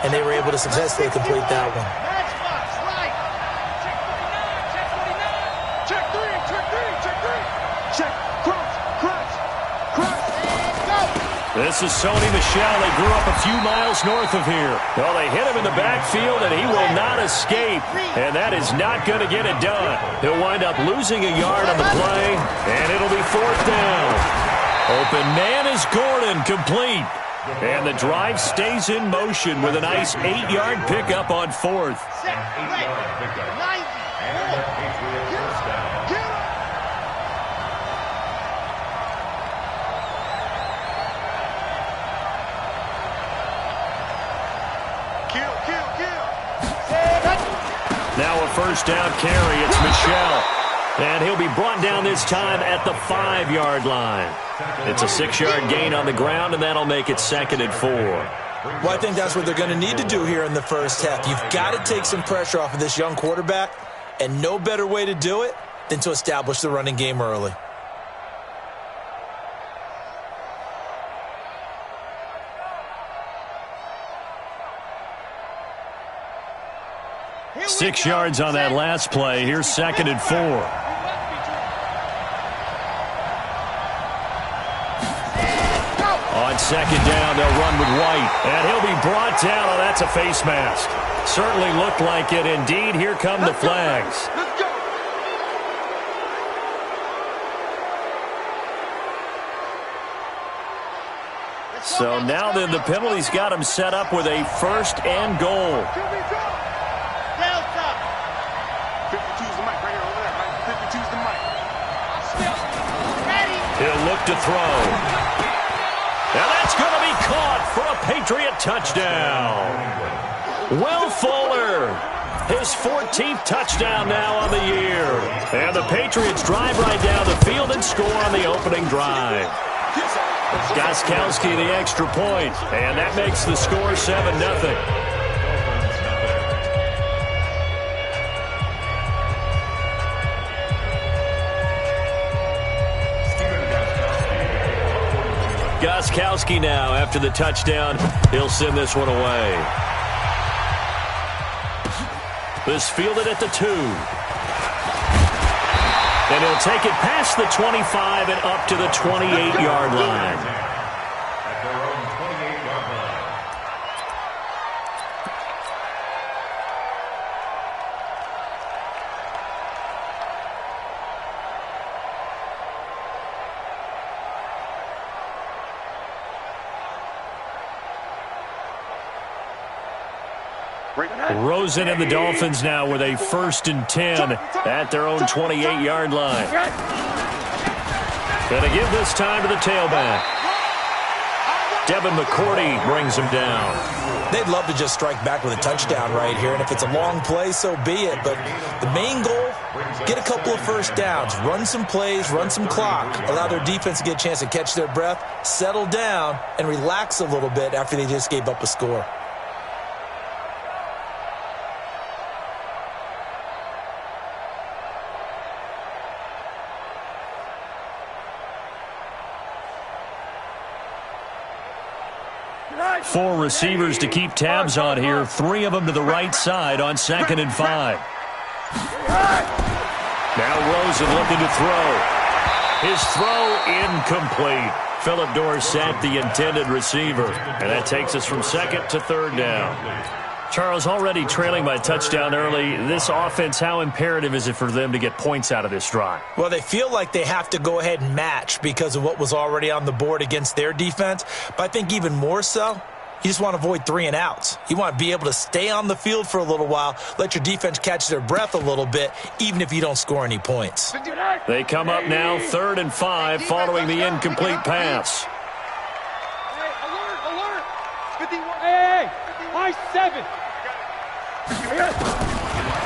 and they were able to successfully complete that one. This is Sony Michel. They grew up a few miles north of here. Well, they hit him in the backfield, and he will not escape. And that is not going to get it done. He'll wind up losing a yard on the play, and it'll be 4th down. Open man is Gordon, complete. And the drive stays in motion with a nice 8-yard pickup on 4th. Now a 1st down carry. It's Michel. And he'll be brought down this time at the 5-yard line. It's a 6-yard gain on the ground, and that'll make it 2nd and 4. Well, I think that's what they're going to need to do here in the first half. You've got to take some pressure off of this young quarterback, and no better way to do it than to establish the running game early. Here 6 yards on that last play. Here's 2nd and 4. On 2nd down, they'll run with White. And he'll be brought down. Oh, that's a face mask. Certainly looked like it. Indeed, here come the flags. So now then the penalty's got him set up with a 1st and goal. He'll look to throw. Now that's going to be caught for a Patriot touchdown. Will Fuller, his 14th touchdown now on the year. And the Patriots drive right down the field and score on the opening drive. Gostkowski the extra point, and that makes the score 7-0. Gostkowski now, after the touchdown, he'll send this one away. This fielded at the 2. And he'll take it past the 25 and up to the 28-yard line. Rosen and the Dolphins now with a 1st and 10 at their own 28-yard line. Going to give this time to the tailback. Devin McCourty brings him down. They'd love to just strike back with a touchdown right here, and if it's a long play, so be it. But the main goal, get a couple of 1st downs, run some plays, run some clock, allow their defense to get a chance to catch their breath, settle down, and relax a little bit after they just gave up a score. Four receivers to keep tabs on here. 3 of them to the right side on 2nd and 5. Now Rosen looking to throw. His throw incomplete. Phillip Dorsett, the intended receiver. And that takes us from 2nd to 3rd down. Charles, already trailing by a touchdown early. This offense, how imperative is it for them to get points out of this drive? Well, they feel like they have to go ahead and match because of what was already on the board against their defense. But I think even more so, you just want to avoid 3 and outs. You want to be able to stay on the field for a little while, let your defense catch their breath a little bit, even if you don't score any points. They come up now 3rd and 5 following the incomplete pass. Hey, alert! 51. Hey! High 7.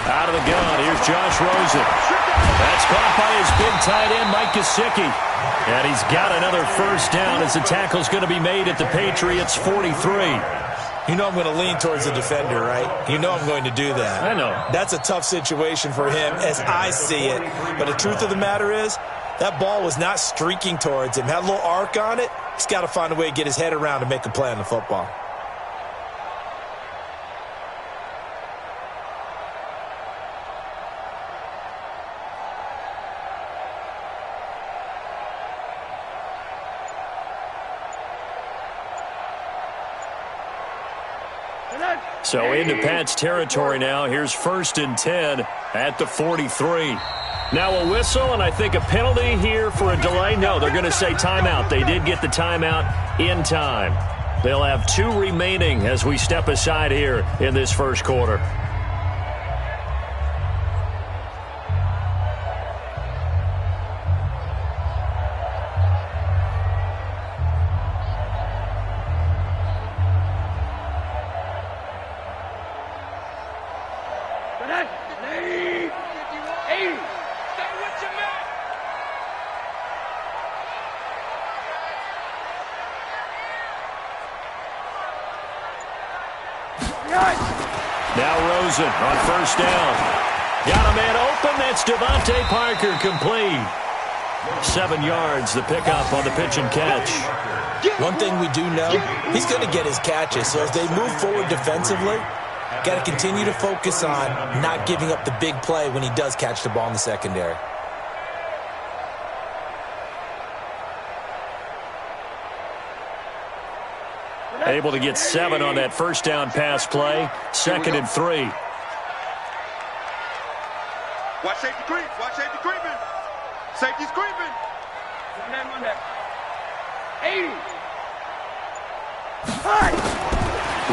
Out of the gun, here's Josh Rosen. That's caught by his big tight end, Mike Gesicki. And he's got another 1st down as the tackle's going to be made at the Patriots' 43. You know I'm going to lean towards the defender, right? You know I'm going to do that. I know. That's a tough situation for him as I see it. But the truth of the matter is, that ball was not streaking towards him. Had a little arc on it. He's got to find a way to get his head around to make a play on the football. So into Pat's territory now. Here's 1st and 10 at the 43. Now a whistle, and I think a penalty here for a delay. No, they're going to say timeout. They did get the timeout in time. They'll have 2 remaining as we step aside here in this first quarter. Now Rosen on 1st down. Got a man open. That's Devontae Parker, complete. 7 yards, the pickup on the pitch and catch. One thing we do know, he's going to get his catches. So as they move forward defensively, got to continue to focus on not giving up the big play when he does catch the ball in the secondary. Able to get 7 on that 1st down pass play. 2nd and 3. Watch safety creep. Watch safety creeping. Safety's creeping. 80.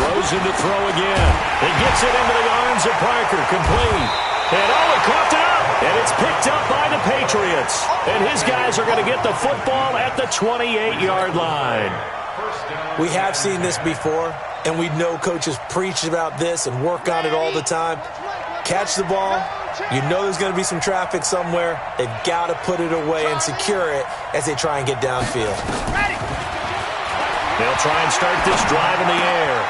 Rosen to throw again. He gets it into the arms of Parker. Complete. And he caught it up. And it's picked up by the Patriots. And his guys are going to get the football at the 28-yard line. We have seen this before, and we know coaches preach about this and work on it all the time. Catch the ball. You know there's going to be some traffic somewhere. They've got to put it away and secure it as they try and get downfield. They'll try and start this drive in the air.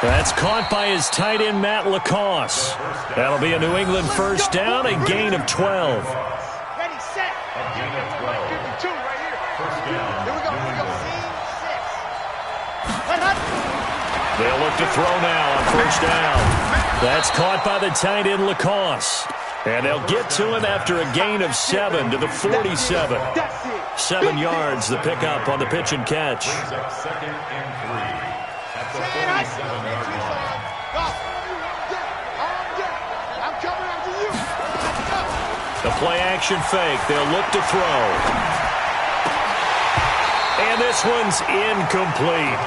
That's caught by his tight end, Matt Lacoste. That'll be a New England 1st down, a gain of 12. Ready, set. 52 right here. Here we go. They'll look to throw now on 1st down. That's caught by the tight end, Lacoste. And they'll get to him after a gain of 7 to the 47. 7 yards, the pickup on the pitch and catch. 2nd and 3 at the 47-yard line. I'm coming after you. The play action fake. They'll look to throw. And this one's incomplete.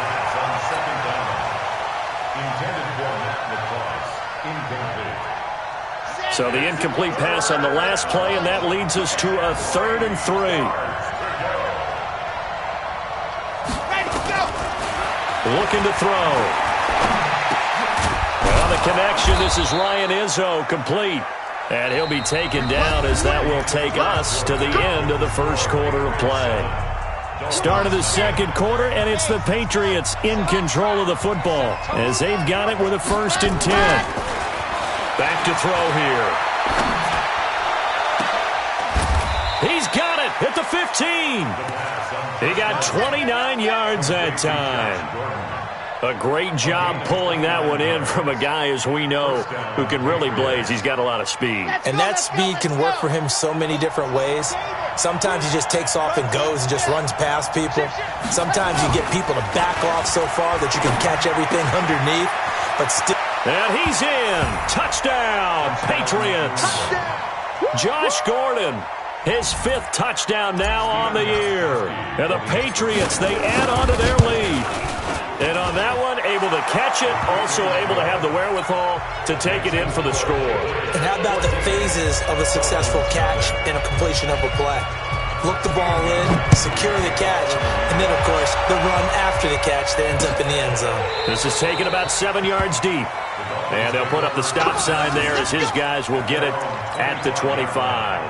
So the incomplete pass on the last play, and that leads us to a 3rd and 3. Looking to throw. On the connection, this is Ryan Izzo, complete. And he'll be taken down as that will take us to the end of the first quarter of play. Start of the second quarter, and it's the Patriots in control of the football as they've got it with a 1st and 10. Back to throw here. He's got it at the 15. He got 29 yards that time. A great job pulling that one in from a guy, as we know, who can really blaze. He's got a lot of speed. And that speed can work for him so many different ways. Sometimes he just takes off and goes and just runs past people. Sometimes you get people to back off so far that you can catch everything underneath, but still. And he's in. Touchdown, Patriots. Josh Gordon, his 5th touchdown now on the year. And the Patriots, they add on to their lead. And on that one, able to catch it, also able to have the wherewithal to take it in for the score. And how about the phases of a successful catch and a completion of a play? Look the ball in, secure the catch, and then, of course, the run after the catch that ends up in the end zone. This is taken about 7 yards deep. And they'll put up the stop sign there as his guys will get it at the 25.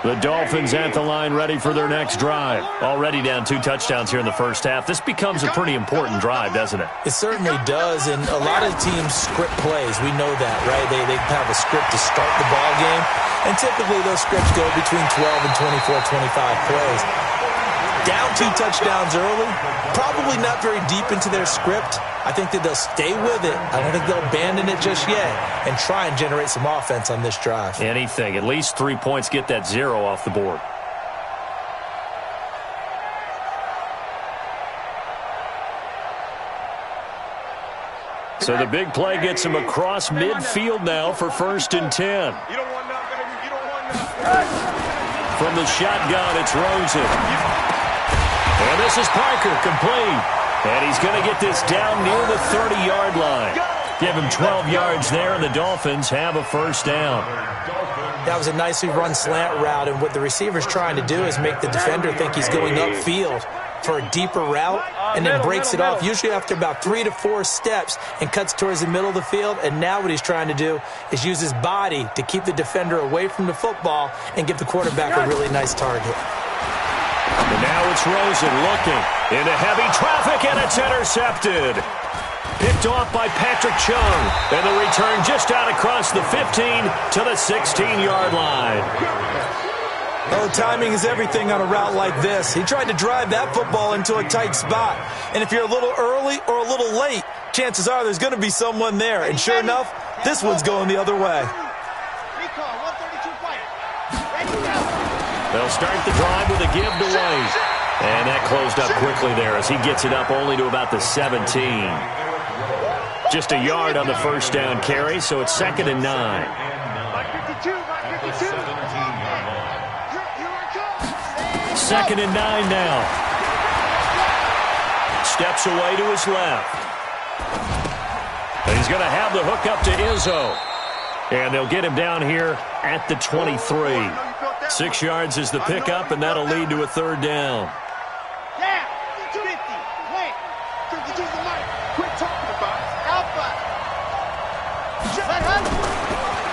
The Dolphins at the line ready for their next drive. Already down 2 touchdowns here in the first half. This becomes a pretty important drive, doesn't it? It certainly does, and a lot of teams script plays. We know that, right? They have a script to start the ball game, and typically those scripts go between 12 and 24, 25 plays. Down 2 touchdowns early, probably not very deep into their script. I think that they'll stay with it. I don't think they'll abandon it just yet and try and generate some offense on this drive. Anything. At least 3 points, get that 0 off the board. So the big play gets him across midfield now for 1st and 10. You don't want none, baby. You don't want none. From the shotgun, it's Rosen. And this is Parker, complete. And he's going to get this down near the 30-yard line. Give him 12 yards there, and the Dolphins have a 1st down. That was a nicely run slant route, and what the receiver's trying to do is make the defender think he's going upfield for a deeper route, and then breaks it off, usually after about 3 to 4 steps, and cuts towards the middle of the field. And now what he's trying to do is use his body to keep the defender away from the football and give the quarterback a really nice target. And now it's Rosen looking into heavy traffic, and it's intercepted. Picked off by Patrick Chung, and the return just out across the 15 to the 16-yard line. Oh, timing is everything on a route like this. He tried to drive that football into a tight spot. And if you're a little early or a little late, chances are there's going to be someone there. And sure enough, this one's going the other way. They'll start the drive with a give to White. And that closed up quickly there as he gets it up only to about the 17. Just a yard on the 1st down carry, so it's 2nd and 9. 2nd and 9 now. Steps away to his left. And he's going to have the hook up to Izzo. And they'll get him down here at the 23. 6 yards is the pickup, and that'll lead to a 3rd down.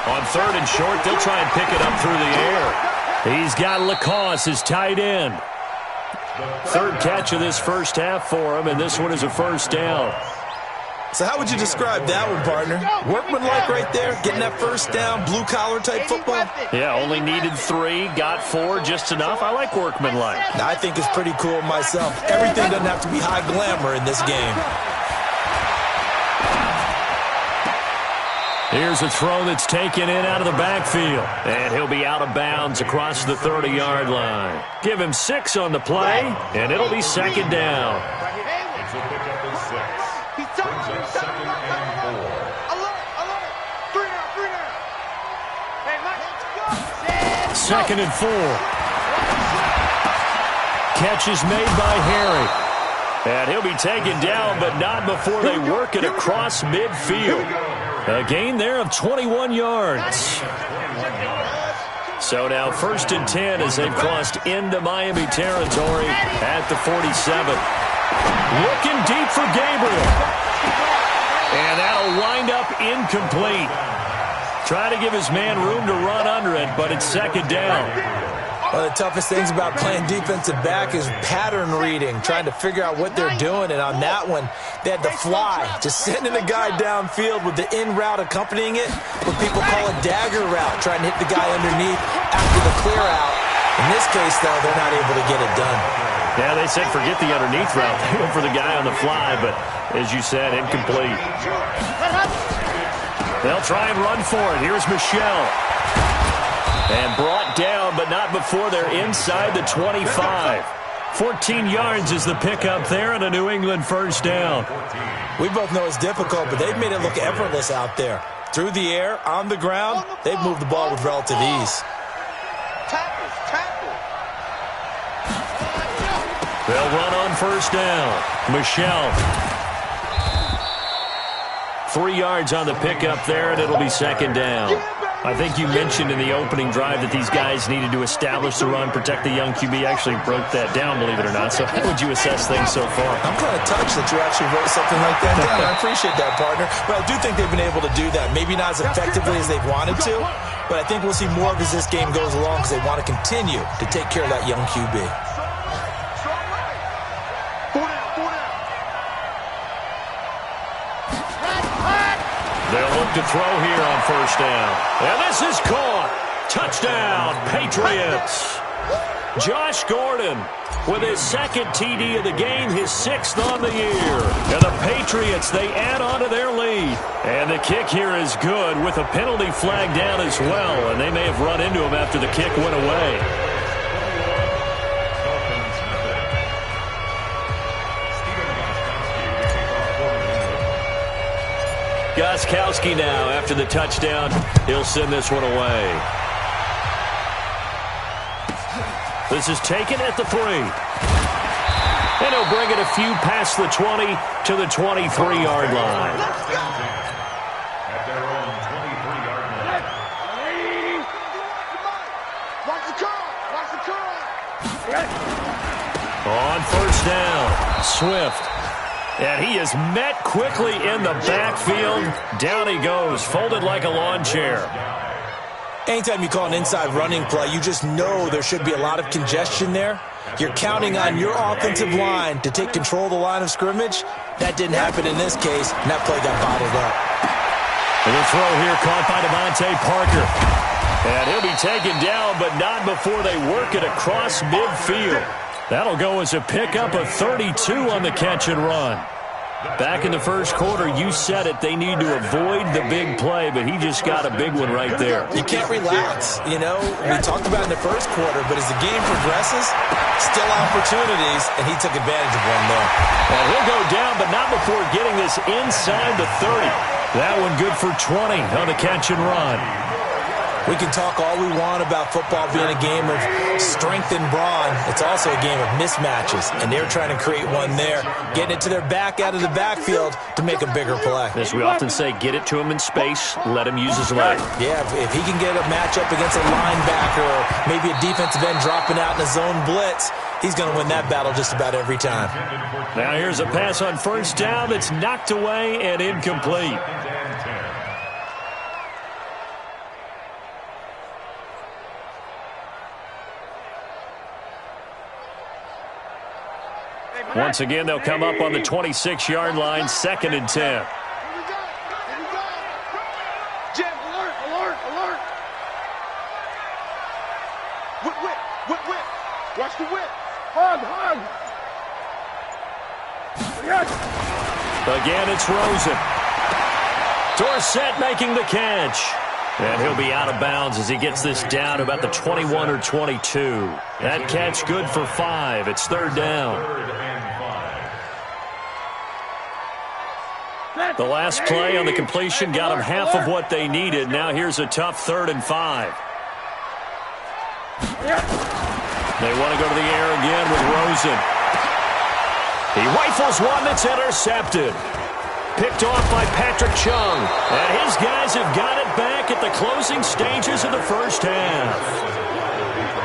On 3rd and short, they'll try and pick it up through the air. He's got Lacoste, his tight end. 3rd catch of this 1st half for him, and this one is a 1st down. So how would you describe that one, partner? Workmanlike right there, getting that 1st down, blue-collar type football? Yeah, only needed 3, got 4, just enough. I like workmanlike. I think it's pretty cool myself. Everything doesn't have to be high glamour in this game. Here's a throw that's taken in out of the backfield. And he'll be out of bounds across the 30-yard line. Give him 6 on the play, and it'll be 2nd down. Second and 4. Catch is made by Harry. And he'll be taken down, but not before they work it across midfield. A gain there of 21 yards. So now 1st and 10 as they've crossed into Miami territory at the 47. Looking deep for Gabriel. And that'll wind up incomplete. Try to give his man room to run under it, but it's 2nd down. One of the toughest things about playing defensive back is pattern reading, trying to figure out what they're doing. And on that one, they had to fly, just sending a guy downfield with the in route accompanying it, what people call a dagger route, trying to hit the guy underneath after the clear out. In this case, though, they're not able to get it done. Yeah, they said forget the underneath route. They went for the guy on the fly, but as you said, incomplete. They'll try and run for it. Here's Michelle. And brought down, but not before they're inside the 25. 14 yards is the pickup there and a New England 1st down. We both know it's difficult, but they've made it look effortless out there. Through the air, on the ground, they've moved the ball with relative ease. They'll run on 1st down. Michelle. 3 yards on the pickup there, and it'll be 2nd down. I think you mentioned in the opening drive that these guys needed to establish the run, protect the young QB. Actually broke that down, believe it or not. So how would you assess things so far? I'm kind of touched that you actually wrote something like that down. I appreciate that, partner. But I do think they've been able to do that. Maybe not as effectively as they've wanted to, but I think we'll see more of as this game goes along because they want to continue to take care of that young QB. They'll look to throw here on 1st down. And this is caught. Touchdown, Patriots. Josh Gordon with his 2nd TD of the game, his 6th on the year. And the Patriots, they add on to their lead. And the kick here is good with a penalty flag down as well. And they may have run into him after the kick went away. Gostkowski now after the touchdown. He'll send this one away. This is taken at the 3. And he'll bring it a few past the 20 to the 23-yard line. At their own 23-yard line. Watch the curl. Watch the curl. On first down, Swift. And he is met quickly in the backfield. Down he goes, folded like a lawn chair. Anytime you call an inside running play, you just know there should be a lot of congestion there. You're counting on your offensive line to take control of the line of scrimmage. That didn't happen in this case, and that play got bottled up. And the throw here caught by Devontae Parker. And he'll be taken down, but not before they work it across midfield. That'll go as a pickup of 32 on the catch and run. Back in the first quarter, you said it, they need to avoid the big play, but he just got a big one right there. You can't relax, you know. We talked about in the first quarter, but as the game progresses, still opportunities, and he took advantage of one there. And he'll go down, but not before getting this inside the 30. That one good for 20 on the catch and run. We can talk all we want about football being a game of strength and brawn. It's also a game of mismatches, and they're trying to create one there, getting it to their back out of the backfield to make a bigger play. As we often say, get it to him in space, let him use his leg. Yeah, if he can get a matchup against a linebacker or maybe a defensive end dropping out in a zone blitz, he's going to win that battle just about every time. Now here's a pass on first down that's knocked away and incomplete. Once again, they'll come up on the 26-yard line, 2nd and 10. Here we go. Jim, alert, alert, alert. Whip. Watch the whip. Hug. Again, it's Rosen. Dorsett making the catch. And he'll be out of bounds as he gets this down about the 21 or 22. That catch good for 5. It's 3rd down. The last play on the completion got them half of what they needed. Now here's a tough 3rd and 5. They want to go to the air again with Rosen. He rifles one that's intercepted. Picked off by Patrick Chung. And his guys have got it back at the closing stages of the first half.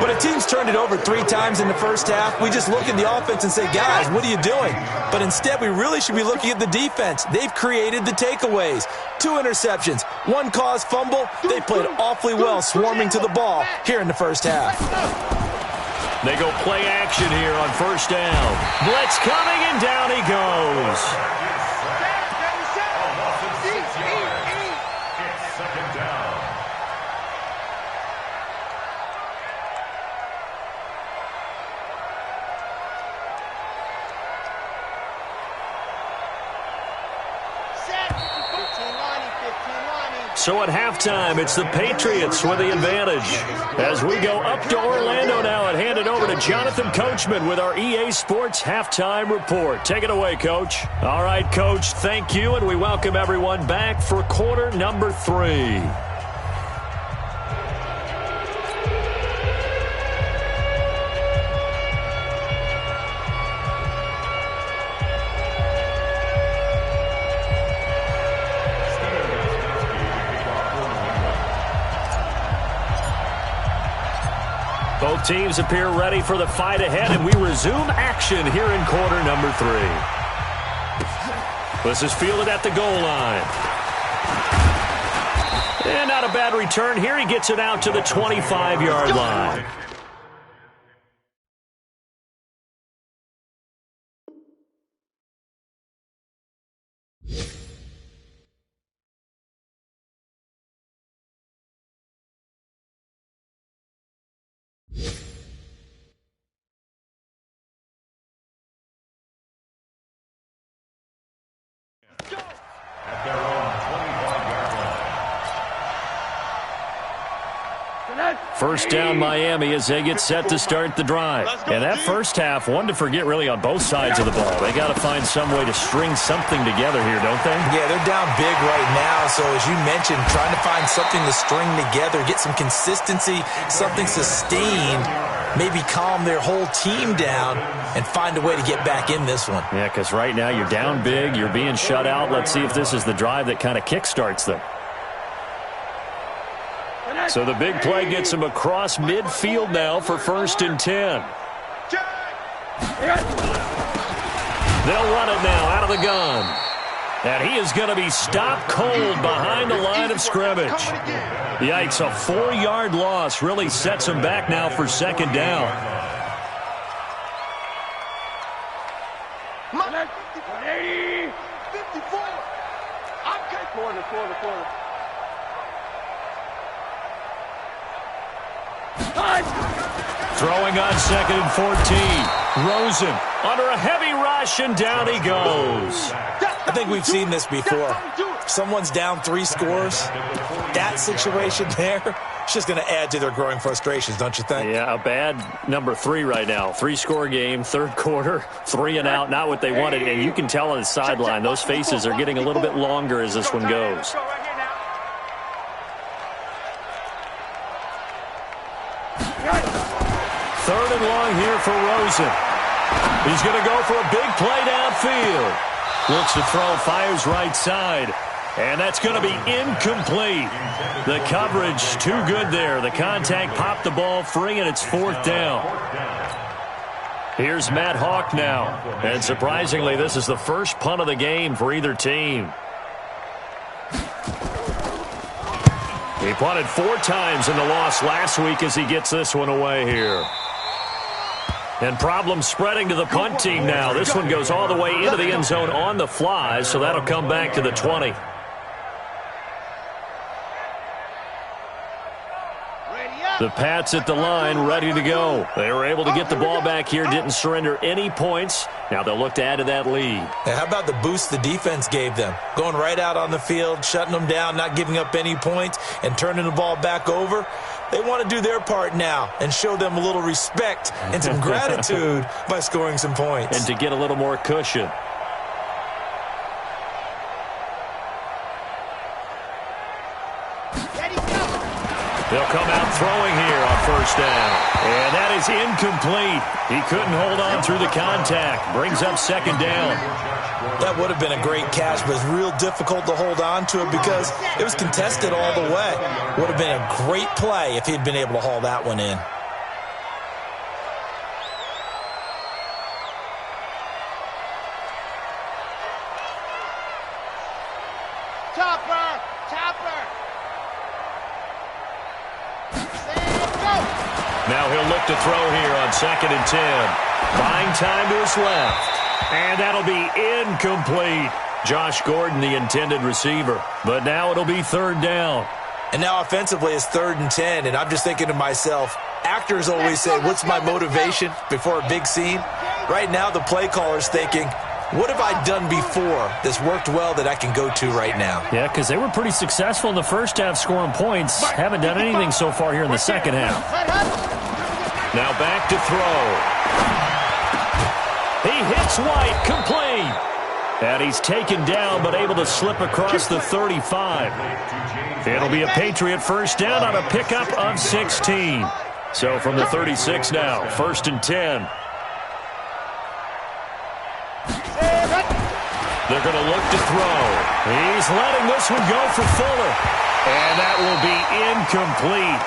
When a team's turned it over 3 times in the first half, we just look at the offense and say, guys, what are you doing? But instead, we really should be looking at the defense. They've created the takeaways. 2 interceptions, 1 caused fumble. They played awfully well swarming to the ball here in the first half. They go play action here on first down. Blitz coming, and down he goes. It's 2nd down. So at halftime, it's the Patriots with the advantage. As we go up to Orlando now and hand it over to Jonathan Coachman with our EA Sports Halftime Report. Take it away, Coach. All right, Coach, thank you, and we welcome everyone back for quarter number 3. Both teams appear ready for the fight ahead, and we resume action here in quarter number 3. This is fielded at the goal line. And not a bad return here. He gets it out to the 25-yard line. At their own 25-yard line. First down Miami as they get set to start the drive. And that first half, one to forget really on both sides of the ball. They got to find some way to string something together here, don't they? Yeah, they're down big right now. So as you mentioned, trying to find something to string together, get some consistency, something sustained, maybe calm their whole team down and find a way to get back in this one. Yeah, because right now you're down big, you're being shut out. Let's see if this is the drive that kind of kickstarts them. So the big play gets him across midfield now for 1st and 10. They'll run it now out of the gun. And he is going to be stopped cold behind the line of scrimmage. Yikes, a 4-yard loss really sets him back now for 2nd down. Throwing on 2nd and 14. Rosen under a heavy rush, and down he goes. I think we've seen this before. Someone's down 3 scores. That situation there, it's just going to add to their growing frustrations, don't you think? Yeah, a bad number 3 right now. 3-score game, 3rd quarter, 3 and out, not what they wanted. And you can tell on the sideline, those faces are getting a little bit longer as this one goes. Third and long here for Rosen. He's going to go for a big play downfield. Looks to throw, fires right side. And that's going to be incomplete. The coverage too good there. The contact popped the ball free, and it's 4th down. Here's Matt Hawk now. And surprisingly, this is the first punt of the game for either team. He punted 4 times in the loss last week as he gets this one away here. And problems spreading to the punt team now. This one goes all the way into the end zone on the fly, so that'll come back to the 20. The Pats at the line, ready to go. They were able to get the ball back here, didn't surrender any points. Now they'll look to add to that lead. Now, how about the boost the defense gave them? Going right out on the field, shutting them down, not giving up any points, and turning the ball back over. They want to do their part now and show them a little respect and some gratitude by scoring some points. And to get a little more cushion. They'll come out throwing here on 1st down. And that is incomplete. He couldn't hold on through the contact. Brings up 2nd down. That would have been a great catch, but it's real difficult to hold on to it because it was contested all the way. Would have been a great play if he'd been able to haul that one in. Now he'll look to throw here on 2nd and 10. Buying time to his left. And that'll be incomplete. Josh Gordon, the intended receiver. But now it'll be 3rd down. And now offensively it's 3rd and 10. And I'm just thinking to myself, actors always say, what's my motivation before a big scene? Right now the play caller's thinking, what have I done before that's worked well that I can go to right now? Yeah, because they were pretty successful in the first half scoring points. Haven't done anything so far here in the second half. Now back to throw. He hits White, complete. And he's taken down but able to slip across the 35. It'll be a Patriot first down on a pickup of 16. So from the 36 now, 1st and 10. They're going to look to throw. He's letting this one go for Fuller. And that will be incomplete.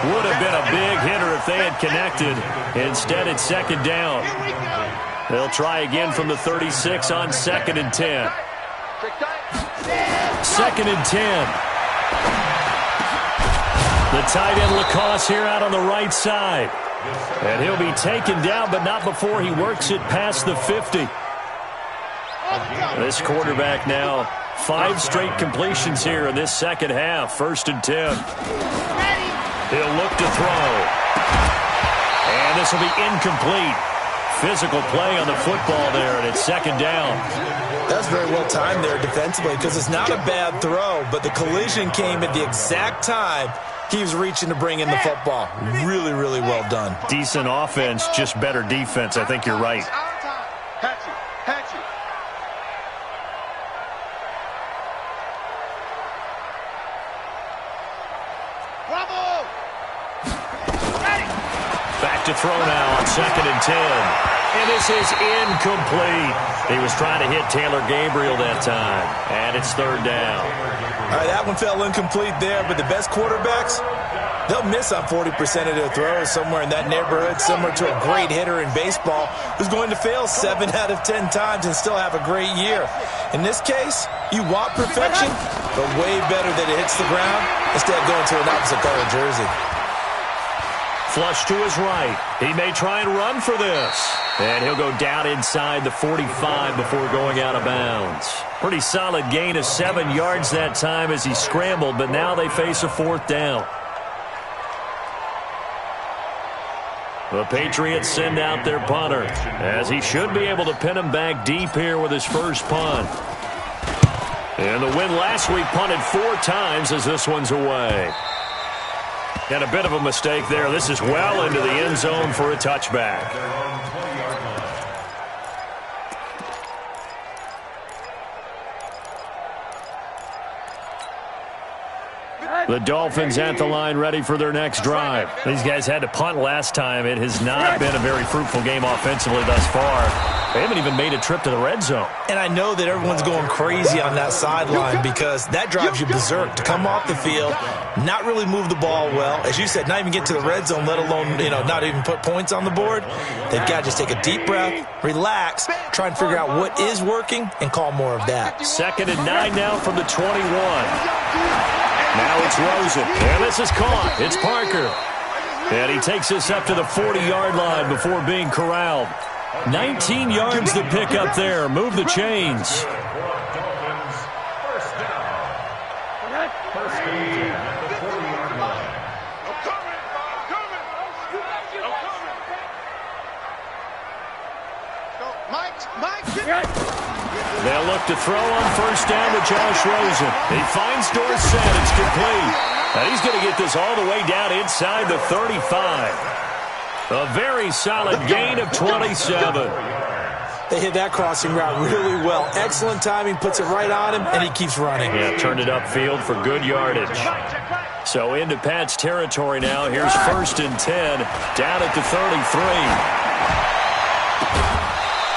Would have been a big hitter if they had connected. Instead, it's 2nd down. They'll try again from the 36 on 2nd and 10. 2nd and 10. The tight end Lacoste here out on the right side. And he'll be taken down, but not before he works it past the 50. This quarterback now, 5 straight completions here in this second half. 1st and 10. He'll look to throw. And this will be incomplete. Physical play on the football there, and it's 2nd down. That's very well timed there defensively because it's not a bad throw, but the collision came at the exact time Keeps reaching to bring in the football. Really, really well done. Decent offense, just better defense. I think you're right. Back to throw now on 2nd and 10. And this is incomplete. He was trying to hit Taylor Gabriel that time. And it's 3rd down. All right, that one fell incomplete there, but the best quarterbacks, they'll miss on 40% of their throws, somewhere in that neighborhood, similar to a great hitter in baseball who's going to fail 7 out of 10 times and still have a great year. In this case, you want perfection, but way better that it hits the ground instead of going to an opposite color jersey. Flush to his right. He may try and run for this. And he'll go down inside the 45 before going out of bounds. Pretty solid gain of 7 yards that time as he scrambled, but now they face a 4th down. The Patriots send out their punter, as he should be able to pin him back deep here with his first punt. And the win last week punted 4 times as this one's away. And a bit of a mistake there. This is well into the end zone for a touchback. The Dolphins at the line ready for their next drive. These guys had to punt last time. It has not been a very fruitful game offensively thus far. They haven't even made a trip to the red zone. And I know that everyone's going crazy on that sideline because that drives you berserk to come off the field, not really move the ball well. As you said, not even get to the red zone, let alone, not even put points on the board. They've got to just take a deep breath, relax, try and figure out what is working, and call more of that. 2nd and 9 now from the 21. Now it's Rosen, and this is caught. It's Parker. And he takes us up to the 40-yard line before being corralled. 19 yards to pick up there. Move the chains. They'll look to throw on 1st down to Josh Rosen. He finds Dorsett. It's complete. And he's going to get this all the way down inside the 35. A very solid gain of 27. They hit that crossing route really well. Excellent timing, puts it right on him, and he keeps running. Yeah, turned it upfield for good yardage. So into Pat's territory now. Here's 1st and 10, down at the 33.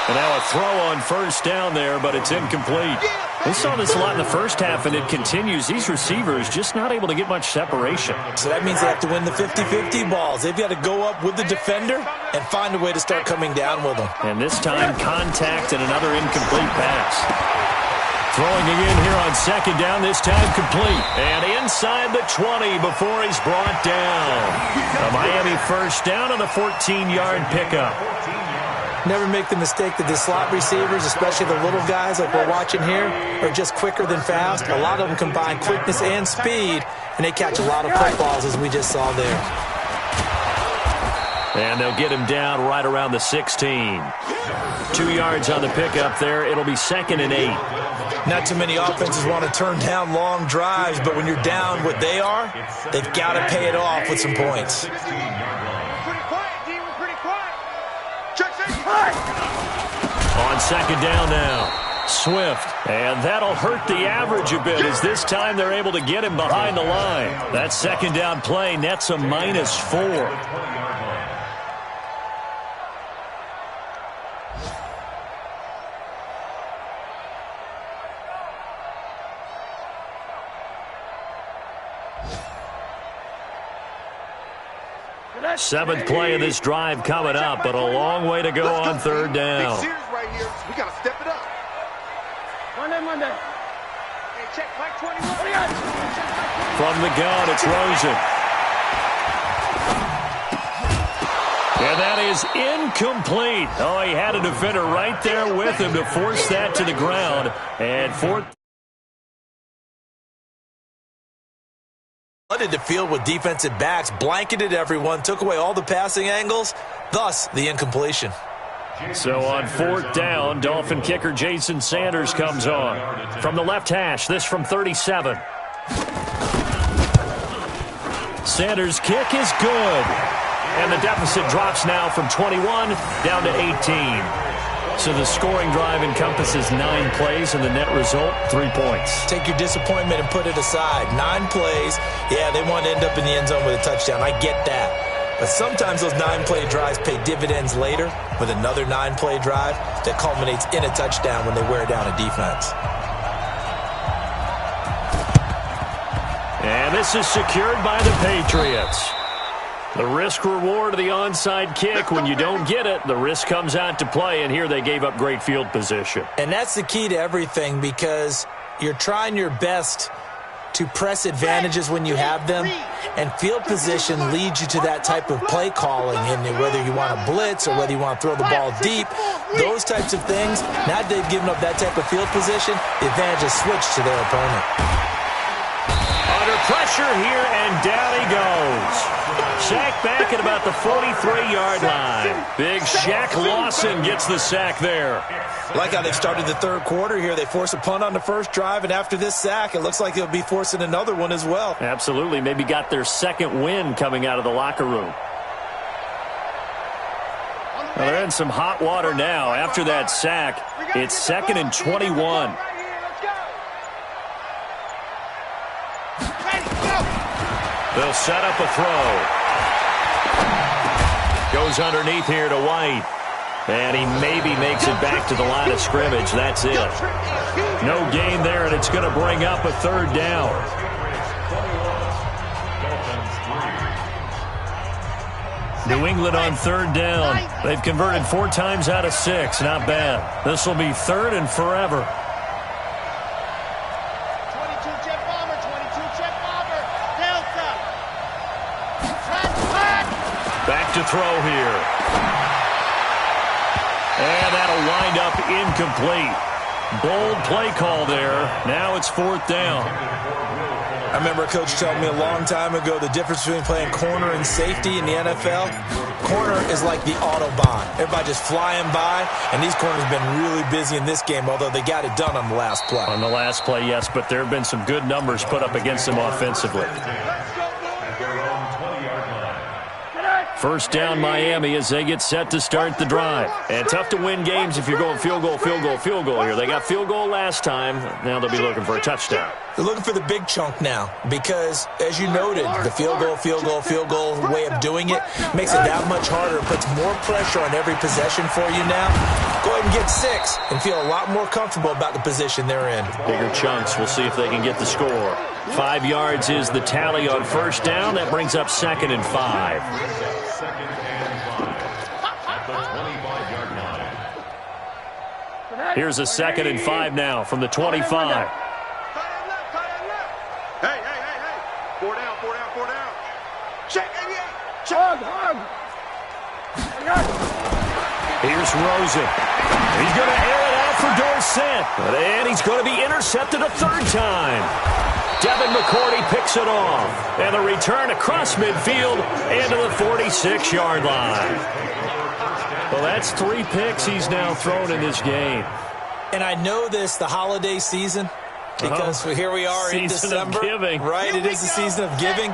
And now a throw on 1st down there, but it's incomplete. We saw this a lot in the first half, and it continues. These receivers just not able to get much separation. So that means they have to win the 50-50 balls. They've got to go up with the defender and find a way to start coming down with them. And this time, contact and another incomplete pass. Throwing again here on 2nd down, this time complete. And inside the 20 before he's brought down. A Miami 1st down on a 14-yard pickup. Never make the mistake that the slot receivers, especially the little guys like we're watching here, are just quicker than fast. A lot of them combine quickness and speed, and they catch a lot of footballs, as we just saw there. And they'll get him down right around the 16. 2 yards on the pickup there. It'll be 2nd and 8. Not too many offenses want to turn down long drives, but when you're down what they are, they've got to pay it off with some points. On 2nd down now, Swift. And that'll hurt the average a bit as this time they're able to get him behind the line. That 2nd down play nets a -4. Seventh play of this drive coming up, but a long way to go on 3rd down. We got to step it up. Monday. Hey, check Mike 21. From the gun, it's Rosen. And that is incomplete. Oh, he had a defender right there with him to force that to the ground. And 4th. Flooded the field with defensive backs, blanketed everyone, took away all the passing angles, thus the incompletion. So on 4th down, Dolphin kicker Jason Sanders comes on. From the left hash, this from 37. Sanders' kick is good. And the deficit drops now from 21 down to 18. So the scoring drive encompasses 9 plays, and the net result, 3 points. Take your disappointment and put it aside. 9 plays. Yeah, they want to end up in the end zone with a touchdown. I get that. But sometimes those 9-play drives pay dividends later with another 9-play drive that culminates in a touchdown when they wear down a defense. And this is secured by the Patriots. The risk-reward of the onside kick, when you don't get it, the risk comes out to play, and here they gave up great field position. And that's the key to everything, because you're trying your best to press advantages when you have them, and field position leads you to that type of play calling, and whether you want to blitz or whether you want to throw the ball deep, those types of things. Now that they've given up that type of field position, the advantage is switched to their opponent. Under pressure here, and down he goes. Sack back at about the 43-yard line. Big Shaq Lawson gets the sack there. Like how they've started the third quarter here. They force a punt on the first drive, and after this sack, it looks like they'll be forcing another one as well. Absolutely. Maybe got their second win coming out of the locker room. Well, they're in some hot water now. After that sack, it's 2nd and 21. They'll set up a throw. Goes underneath here to White. And he maybe makes it back to the line of scrimmage. That's it. No gain there, and it's going to bring up a 3rd down. New England on 3rd down. They've converted 4 times out of 6. Not bad. This will be 3rd and forever. To throw here. And that'll wind up incomplete. Bold play call there. Now it's 4th down. I remember a coach telling me a long time ago the difference between playing corner and safety in the NFL. Corner is like the Autobahn. Everybody just flying by, and these corners have been really busy in this game, although they got it done on the last play. On the last play, yes, but there have been some good numbers put up against them offensively. First down Miami as they get set to start the drive. And tough to win games if you're going field goal, field goal, field goal here. They got field goal last time. Now they'll be looking for a touchdown. They're looking for the big chunk now because, as you noted, the field goal way of doing it makes it that much harder. It puts more pressure on every possession for you now. Go ahead and get 6 and feel a lot more comfortable about the position they're in. Bigger chunks. We'll see if they can get the score. 5 yards is the tally on first down. That brings up 2nd and 5. Here's a 2nd and 5 now from the 25. Hey. 4 down. Check. Hug. Here's Rosen. He's going to air it out for Dorsett. And he's going to be intercepted a 3rd time. Devin McCourty picks it off. And the return across midfield and to the 46-yard line. Well, that's 3 picks he's now thrown in this game. And I know this, the holiday season, because here we are in December. Giving. Right, it is the season of giving.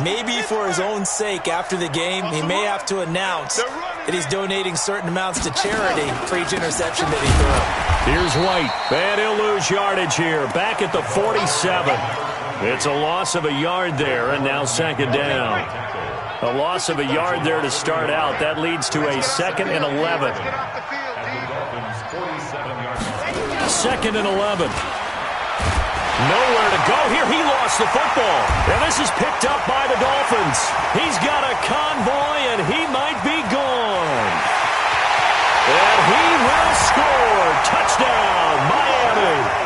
Maybe for his own sake after the game, he may have to announce that he's donating certain amounts to charity for each interception that he threw. Here's White. And he'll lose yardage here. Back at the 47. It's a loss of a yard there, and now 2nd down. A loss of a yard there to start out. That leads to a 2nd and 11. 2nd and 11. Nowhere to go here. He lost the football. And this is picked up by the Dolphins. He's got a convoy, and he might be gone. And he will score. Touchdown, Miami.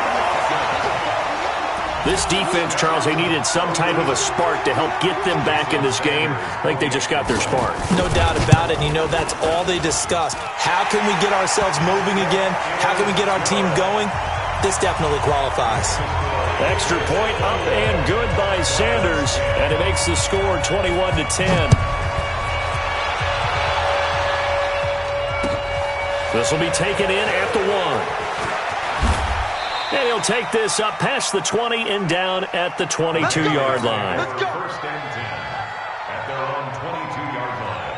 This defense, Charles, they needed some type of a spark to help get them back in this game. I think they just got their spark. No doubt about it. And you know, that's all they discussed. How can we get ourselves moving again? How can we get our team going? This definitely qualifies. Extra point up and good by Sanders. And it makes the score 21-10. This will be taken in at the 1. And he'll take this up past the 20 and down at the 22-yard line. at their own 22-yard line.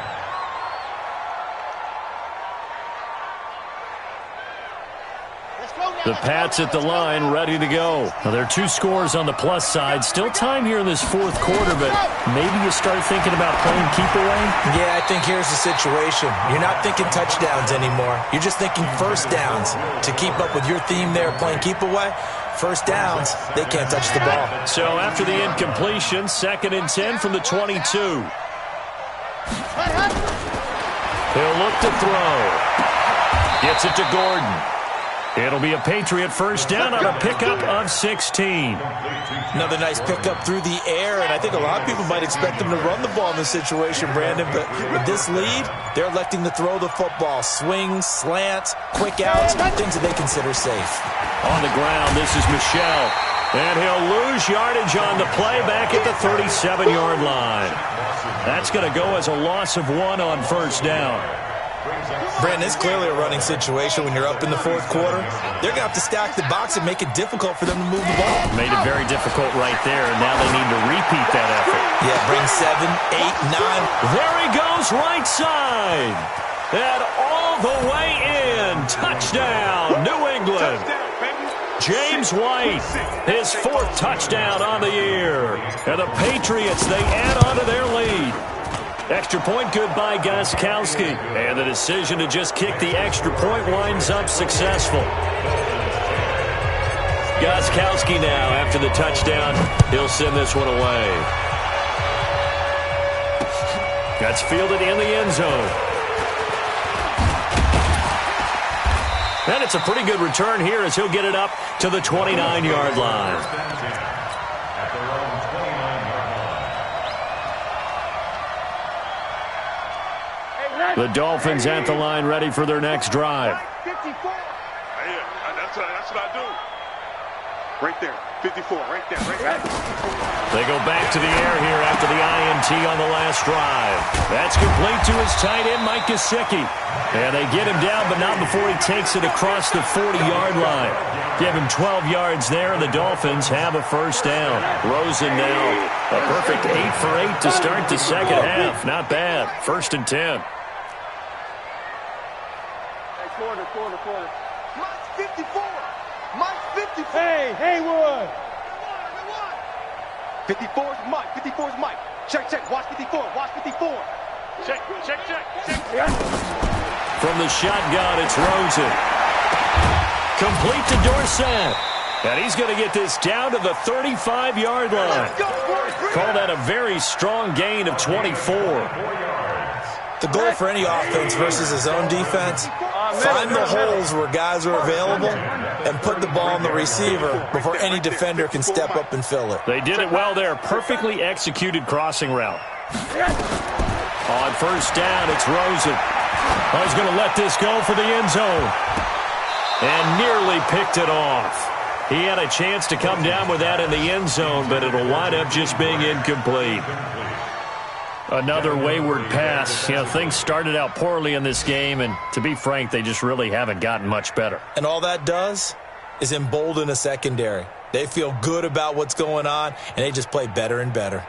The Pats at the line, ready to go. Now, there are 2 scores on the plus side. Still time here in this fourth quarter, but maybe you start thinking about playing keep away? Yeah, I think here's the situation. You're not thinking touchdowns anymore. You're just thinking first downs. To keep up with your theme there, playing keep away, first downs, they can't touch the ball. So after the incompletion, 2nd and 10 from the 22. He'll look to throw. Gets it to Gordon. It'll be a Patriot first down on a pickup of 16. Another nice pickup through the air, and I think a lot of people might expect them to run the ball in this situation, Brandon, but with this lead, they're electing to throw the football. Swings, slants, quick outs, things that they consider safe. On the ground, this is Michel, and he'll lose yardage on the play back at the 37-yard line. That's going to go as a loss of 1 on first down. Brandon, it's clearly a running situation when you're up in the fourth quarter. They're going to have to stack the box and make it difficult for them to move the ball. Made it very difficult right there, and now they need to repeat that effort. Yeah, bring 7, 8, 9. There he goes, right side. And all the way in. Touchdown, New England. James White, his 4th touchdown on the year. And the Patriots, they add on to their lead. Extra point good by Gostkowski. And the decision to just kick the extra point winds up successful. Gostkowski now, after the touchdown, he'll send this one away. That's fielded in the end zone. And it's a pretty good return here as he'll get it up to the 29-yard line. The Dolphins at the line, ready for their next drive. 54. Yeah, that's what I do. Right there, 54, right there, right there. They go back to the air here after the INT on the last drive. That's complete to his tight end, Mike Gesicki. And they get him down, but not before he takes it across the 40-yard line. Give him 12 yards there, and the Dolphins have a first down. Rosen now, a perfect 8 for 8 to start the second half. Not bad. 1st and 10. Quarter. Mike's 54. Mike's 54. Hey, Haywood. 54 is Mike. 54 is Mike. Check. Watch 54. Watch 54. Check. From the shotgun, it's Rosen. Complete to Dorsett. And he's going to get this down to the 35-yard line. Call that a very strong gain of 24. The goal for any offense versus his own defense, find the holes where guys are available and put the ball on the receiver before any defender can step up and fill it. They did it well there. Perfectly executed crossing route. On first down, it's Rosen. Oh, he's going to let this go for the end zone. And nearly picked it off. He had a chance to come down with that in the end zone, but it'll wind up just being incomplete. Another wayward pass. You know, things started out poorly in this game, and to be frank, they just really haven't gotten much better. And all that does is embolden a secondary. They feel good about what's going on, and they just play better and better.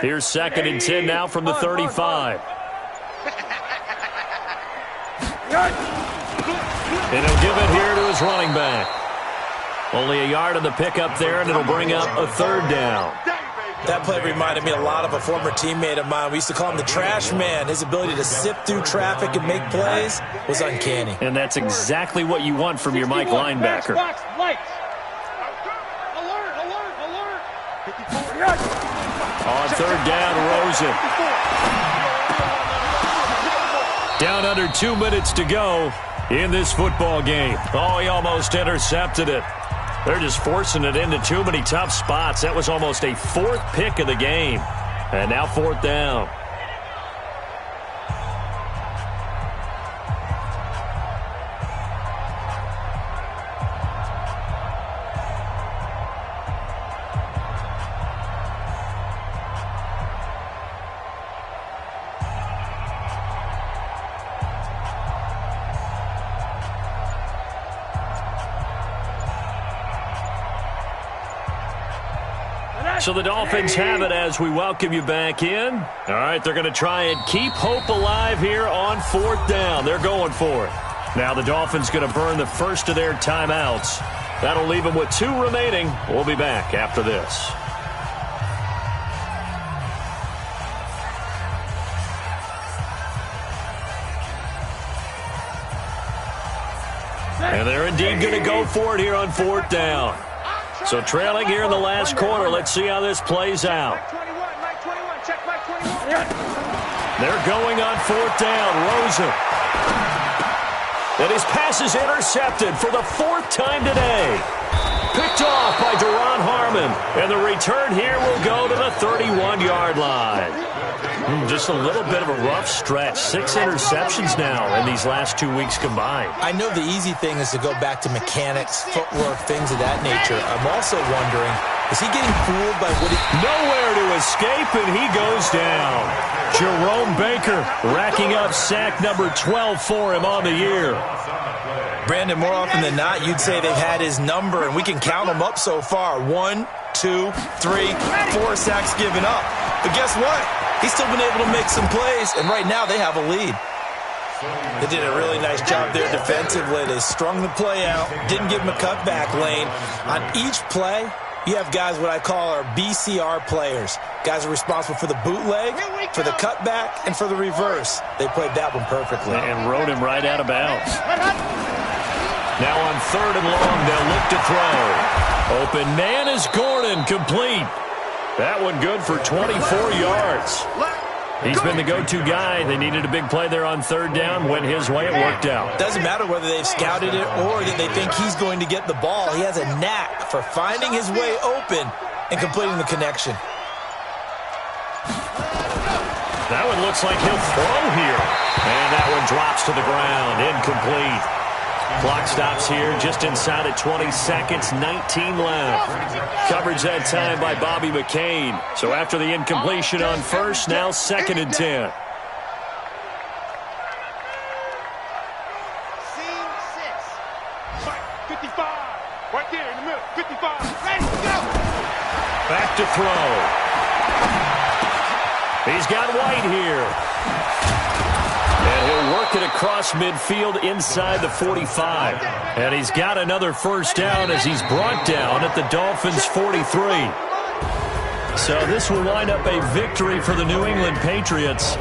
Here's 2nd and 10 now from the 35. And he'll give it here to his running back. Only a yard on the pickup there, and it'll bring up a 3rd down. That play reminded me a lot of a former teammate of mine. We used to call him the trash man. His ability to sift through traffic and make plays was uncanny. And that's exactly what you want from your Mike linebacker. On 3rd down, Rosen. Down under 2 minutes to go in this football game. Oh, he almost intercepted it. They're just forcing it into too many tough spots. That was almost a 4th pick of the game. And now 4th down. So the Dolphins have it as we welcome you back in. All right, they're going to try and keep hope alive here on 4th down. They're going for it. Now the Dolphins going to burn the first of their timeouts. That'll leave them with 2 remaining. We'll be back after this. And they're indeed going to go for it here on 4th down. So trailing here in the last quarter. Let's see how this plays out. They're going on 4th down. Rosen. And his pass is intercepted for the 4th time today. Picked off by Duron Harmon. And the return here will go to the 31-yard line. Just a little bit of a rough stretch. 6 interceptions now in these last 2 weeks combined. I know the easy thing is to go back to mechanics, footwork, things of that nature. I'm also wondering, is he getting fooled by what he... Nowhere to escape, and he goes down. Jerome Baker racking up sack number 12 for him on the year. Brandon, more often than not, you'd say they've had his number, and we can count them up so far. 1, 2, 3, 4 sacks given up. But guess what? He's still been able to make some plays, and right now they have a lead. They did a really nice job there defensively. They strung the play out, didn't give him a cutback lane. On each play, you have guys what I call our BCR players. Guys are responsible for the bootleg, for the cutback, and for the reverse. They played that one perfectly. And rode him right out of bounds. Now on 3rd and long, they'll look to throw. Open man is Gordon, complete. That one good for 24 yards. He's been the go-to guy. They needed a big play there on 3rd down. Went his way. It worked out. Doesn't matter whether they've scouted it or that they think he's going to get the ball. He has a knack for finding his way open and completing the connection. That one looks like he'll throw here. And that one drops to the ground. Incomplete. Clock stops here just inside of 20 seconds, 19 left. Coverage that time by Bobby McCain. So after the incompletion on 1st, now 2nd and 10. Scene 6. 55. Right there in the middle. 55. Ready, go. Back to throw. He's got White here. And he'll work it across midfield inside the 45. And he's got another 1st down as he's brought down at the Dolphins' 43. So this will wind up a victory for the New England Patriots.